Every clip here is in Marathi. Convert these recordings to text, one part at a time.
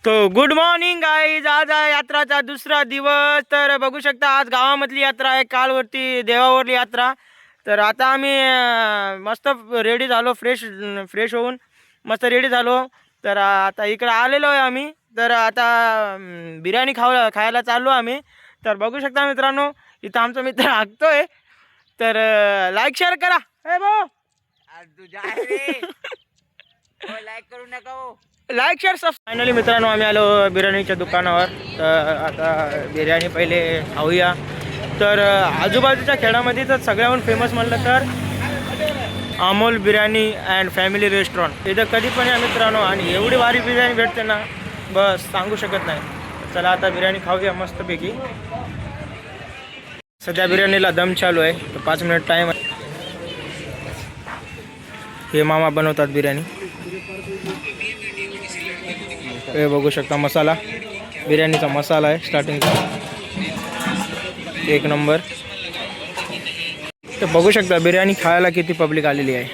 तो गुड मॉर्निंग गाईज, आज आहे यात्राचा दुसरा दिवस. तर बघू शकता आज गावामधली यात्रा आहे, कालवरती देवावरली यात्रा. तर आता आम्ही मस्त रेडी झालो, फ्रेश होऊन मस्त रेडी झालो. तर आता इकडे आलेलो आहे आम्ही. तर आता बिर्याणी खायला चाललो आम्ही. तर बघू शकता मित्रांनो, इथं आमचा मित्र हाकतोय. तर लाईक शेअर करा. हे भाऊ लाईक करू नका हो. लाईक शेअर फायनली मित्रांनो आम्ही आलो बिर्याणीच्या दुकानावर. तर आता बिर्याणी पहिले खाऊया. तर आजूबाजूच्या खेड्यामध्ये तर सगळ्याहून फेमस म्हटलं तर Amol biryani and family restaurant. इथं कधी पण या मित्रांनो, आणि एवढी भारी बिर्याणी भेटते ना, बस सांगू शकत नाही. चला आता बिर्याणी खाऊया मस्तपैकी. सध्या बिर्याणीला दम चालू आहे, तर 5 मिनिट टाईम आहे. हे मामा बनवतात बिर्याणी. हे बघू शकता मसाला, बिर्याणीचा मसाला आहे स्टार्टिंगचा, एक नंबर. तर बघू शकता बिर्याणी खायला किती पब्लिक आलेली आहे.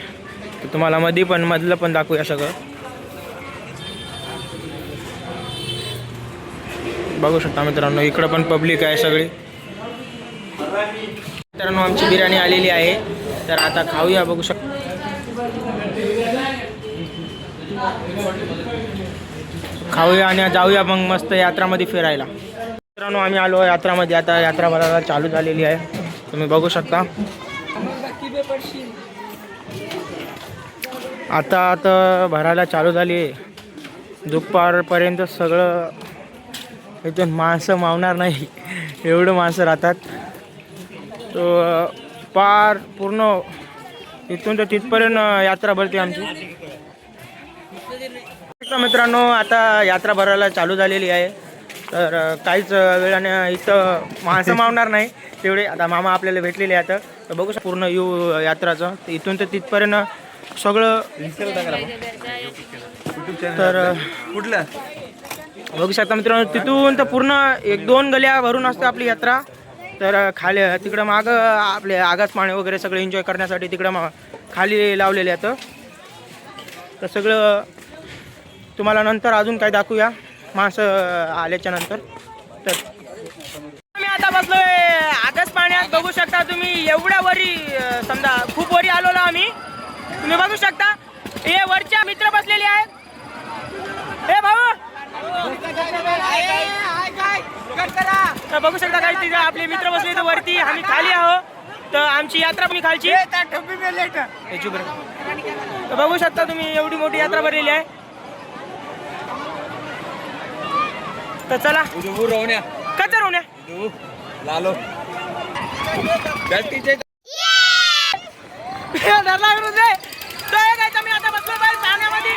तर तुम्हाला मधलं पण दाखवूया सगळं. बघू शकता मित्रांनो, इकडं पण पब्लिक आहे सगळी. मित्रांनो आमची बिर्याणी आलेली आहे. तर आता खाऊया. बघू शकता खाऊया आणि जाऊया मग मस्त यात्रामध्ये फिरायला. मित्रांनो आम्ही आलो यात्रामध्ये. आता यात्रा भरायला चालू झालेली आहे, तुम्ही बघू शकता. आता भरायला चालू झाली आहे. दुपारपर्यंत सगळं इथून माणसं मावणार नाही, एवढं माणसं राहतात. तो पार पूर्ण इथून तर तिथपर्यंत यात्रा भरते आमची. मित्रांनो आता यात्रा भरायला चालू झालेली आहे. तर काहीच वेळाने इथं माणसं मावणार नाही तेवढे. आता मामा आपल्याला भेटलेले आहेत. तर बघू शकता पूर्ण यात्राचं इथून तर तिथपर्यंत सगळं. तर कुठलं बघू शकता मित्रांनो, तिथून तर पूर्ण 1-2 गल्या भरून असते आपली यात्रा. तर खाली तिकडं मागं आपले आगासमाणे वगैरे सगळे एन्जॉय करण्यासाठी तिकडं खाली लावलेले आहेत. तर सगळं तुम्हाला नंतर अजून काय दाखवूया माणसं आल्याच्या नंतर. तर आम्ही आता बसलोय आकाश पाण्यात. बघू शकता तुम्ही, एवढ्या वरी समजा खूप वरी आलो आम्ही. तुम्ही बघू शकता हे वरच्या मित्र बसलेले आहेत. हे भाऊ तर बघू शकता काही तिथे आपले मित्र बसले तर वरती, आम्ही खाली आहो. तर आमची यात्रा पण खालची. तर बघू शकता तुम्ही एवढी मोठी यात्रा भरलेली आहे. तर चला कचर होण्या लालो मी आता बसलो बाहेर पाण्यामध्ये.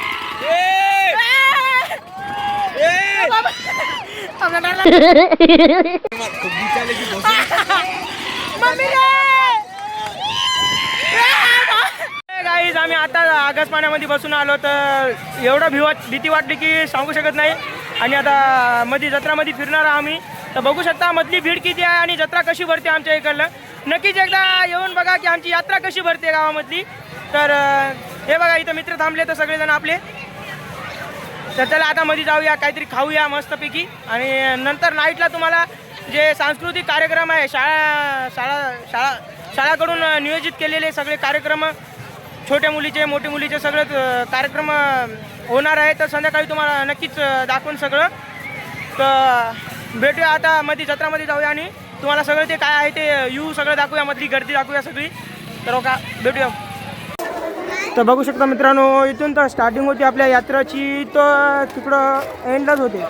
गाईज आम्ही आता आगास पाण्यामध्ये बसून आलो. तर एवढं भीती वाटली की सांगू शकत नाही. आणि आता मध्ये जत्रामध्ये फिरणार आम्ही. तर बघू शकता मधली भीड किती आहे आणि जत्रा कशी भरते आमच्या इकडलं. नक्कीच एकदा येऊन बघा की आमची यात्रा कशी भरते गावामधली. तर हे बघा इथं मित्र थांबले तर सगळेजण आपले. तर चला आता मध्ये जाऊया, काहीतरी खाऊया मस्तपैकी. आणि नंतर नाईटला तुम्हाला जे सांस्कृतिक कार्यक्रम आहे शाळाकडून नियोजित केलेले सगळे कार्यक्रम, छोट्या मुलीचे मोठे मुलीचे सगळे कार्यक्रम होणार आहे. तर संध्याकाळी तुम्हाला नक्कीच दाखवून सगळं. तर भेटूया आता मध्ये जत्रामध्ये जाऊया आणि तुम्हाला सगळं ते काय आहे ते सगळं दाखवूया, मधली गर्दी दाखवूया सगळी. तर का भेटूया. तर बघू शकता मित्रांनो, इथून तर स्टार्टिंग होती आपल्या यात्राची, तर तिकडं एंडलाच होते.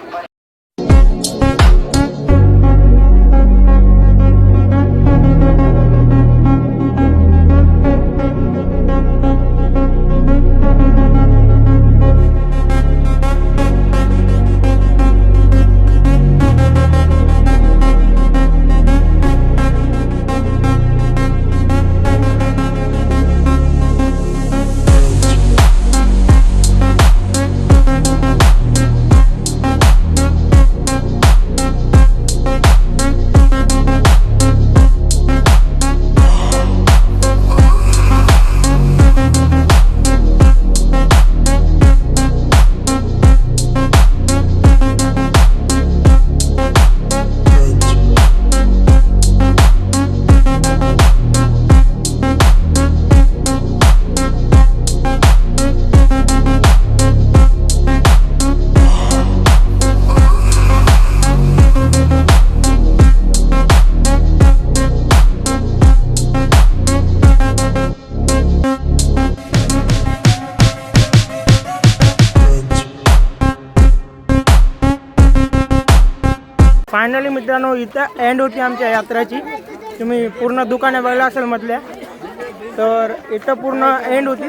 फायनली मित्रांनो इथं एंड होती आमच्या यात्राची. तुम्ही पूर्ण दुकाने बघला असेल मधल्या, तर इथं पूर्ण एंड होती.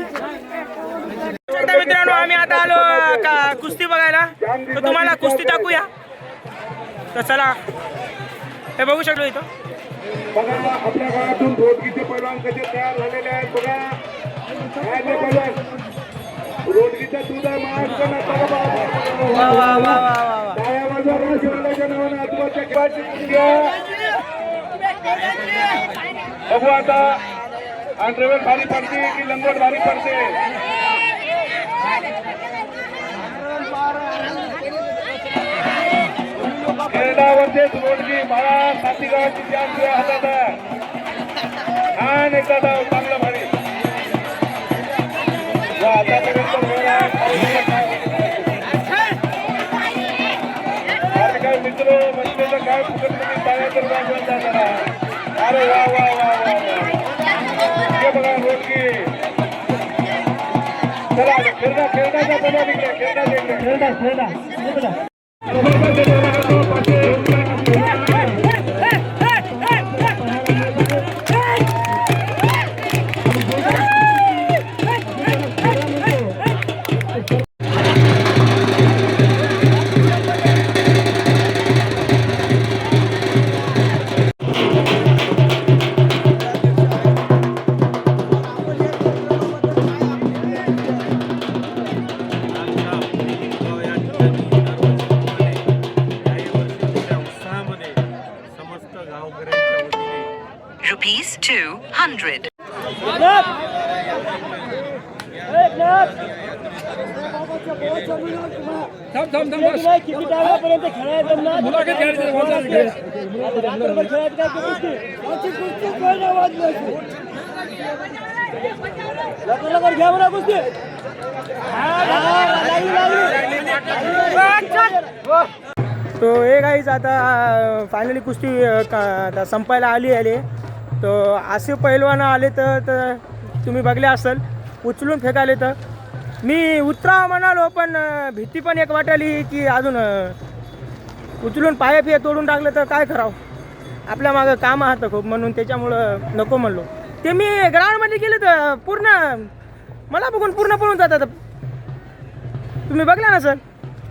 आता मित्रांनो आम्ही आता आलो का कुस्ती बघायला, तर तुम्हाला कुस्ती दाखवूया. तर चला, हे बघू शकतो इथं. बघा आपल्या गावातून रोडगीचे पैलवान कसे तयार झालेले आहेत. बघा रोडगीचा तुझा महाराष्ट्र बघू आता ड्रायव्हर भारी पडते की लंगोट भारी पडते. वर्षेच रोडगी मला साथी गावाची जाम हातात छान एकदा धाव चांगला भारी. काय मित्र बसलेलं काय फुकट मध्ये टाळ्या तर जरा. अरे वा वा वा वा हे बघा रोडगी. चला खेळण्याचा बघा तिकडे खेळण्याचा Rupees 200. तो हे गाईज आता फायनली कुस्ती आता संपायला आली. तो असे पैलवान आले तर तुम्ही बघले असेल उचलून फेकाले. तर मी उतरावं म्हणालो, पण भीती पण एक वाटली की अजून उचलून पाया तोडून टाकलं तर काय करावं. आपल्या मागं काम आहात खूप, म्हणून त्याच्यामुळं नको म्हणलो. ते मी ग्राउंडमध्ये गेले तर पूर्ण मला बघून पूर्ण पळून जातात. तुम्ही बघला ना सर,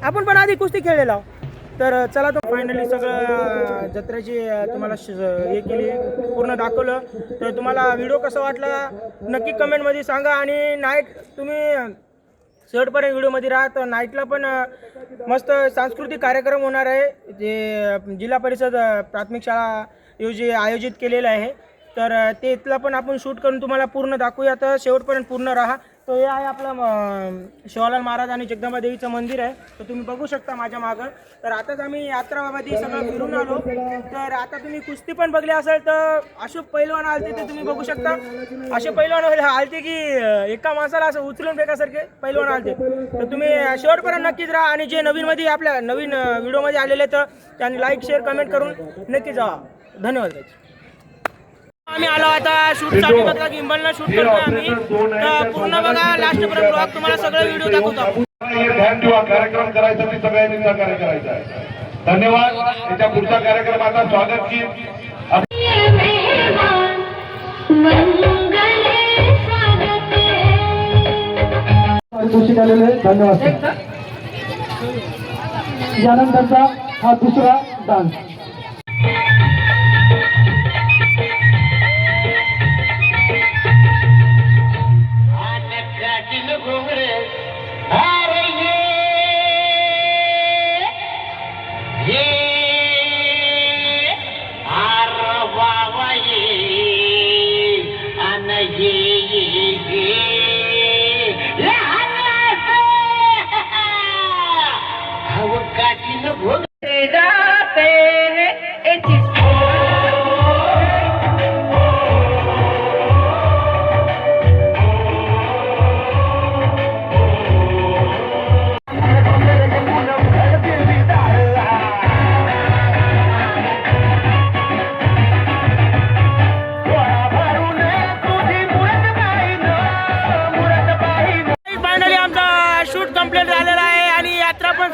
आपण पण आधी कुस्ती खेळलेला. तर चला, तो फायनली सगळं जत्रेची तुम्हाला हे केली, पूर्ण दाखवलं. तर तुम्हाला व्हिडिओ कसा वाटला नक्की कमेंटमध्ये सांगा. आणि नाईट तुम्ही शेवटपर्यंत व्हिडिओमध्ये राहा. तर नाईटला पण मस्त सांस्कृतिक कार्यक्रम होणार आहे, जे जिल्हा परिषद प्राथमिक शाळा आयोजित केलेलं आहे. तर ते इथला पण आपण शूट करून तुम्हाला पूर्ण दाखवूया. तर शेवटपर्यंत पूर्ण राहा. तो हे आहे आपलं शिवालाल महाराज आणि जगदंबा देवीचं मंदिर आहे. तर तुम्ही बघू शकता माझ्या मागं. तर आताच आम्ही यात्राबाबत सगळं फिरून आलो. तर आता तुम्ही कुस्ती पण बघली असेल, तर अशोक पैलवान आलते ते तुम्ही बघू शकता. असे पैलवान आलते की एका माणसाला असं उचलून फेकासारखे पैलवान आलते. तर तुम्ही शेवटपर्यंत नक्कीच राहा. आणि जे नवीनमध्ये आपल्या नवीन व्हिडिओमध्ये आलेले तर त्यांनी लाईक शेअर कमेंट करून नक्की जावा. धन्यवाद. आम्ही आलो आता शूटसाठी. बघा गिंबलला शूट करतोय आम्ही. तर पूर्ण बघा लास्टपर्यंत ब्लॉग तुम्हाला सगळे व्हिडिओ दाखवतो. ध्यान ठेवा, कार्यक्रम करायचा ती सगळ्यांनी सहकार्य करायचा आहे. धन्यवाद. त्याच्या पुढचा कार्यक्रमाचा स्वागत की धन्यवाद. यानंतरचा हा दुसरा डान्स.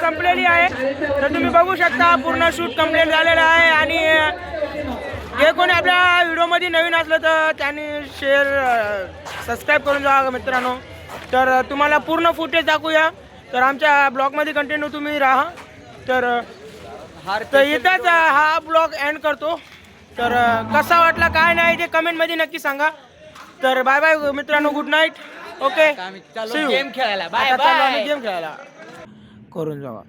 संपलेली आहे. तर तुम्ही बघू शकता पूर्ण शूट कंप्लीट झालेलं आहे. आणि जे कोणी आपल्या व्हिडिओमध्ये नवीन असलं तर त्यांनी शेअर सबस्क्राईब करून जा मित्रांनो. तर तुम्हाला पूर्ण फुटेज दाखवूया. तर आमच्या ब्लॉगमध्ये कंटिन्यू तुम्ही राहा. तर इथंच हा ब्लॉग एंड करतो. तर कसा वाटला काय नाही ते कमेंटमध्ये नक्की सांगा. तर बाय बाय मित्रांनो, गुड नाईट. ओके, गेम खेळायला. बाय आता चाललो आम्ही बाय. गेम खेळायला. करून जावा.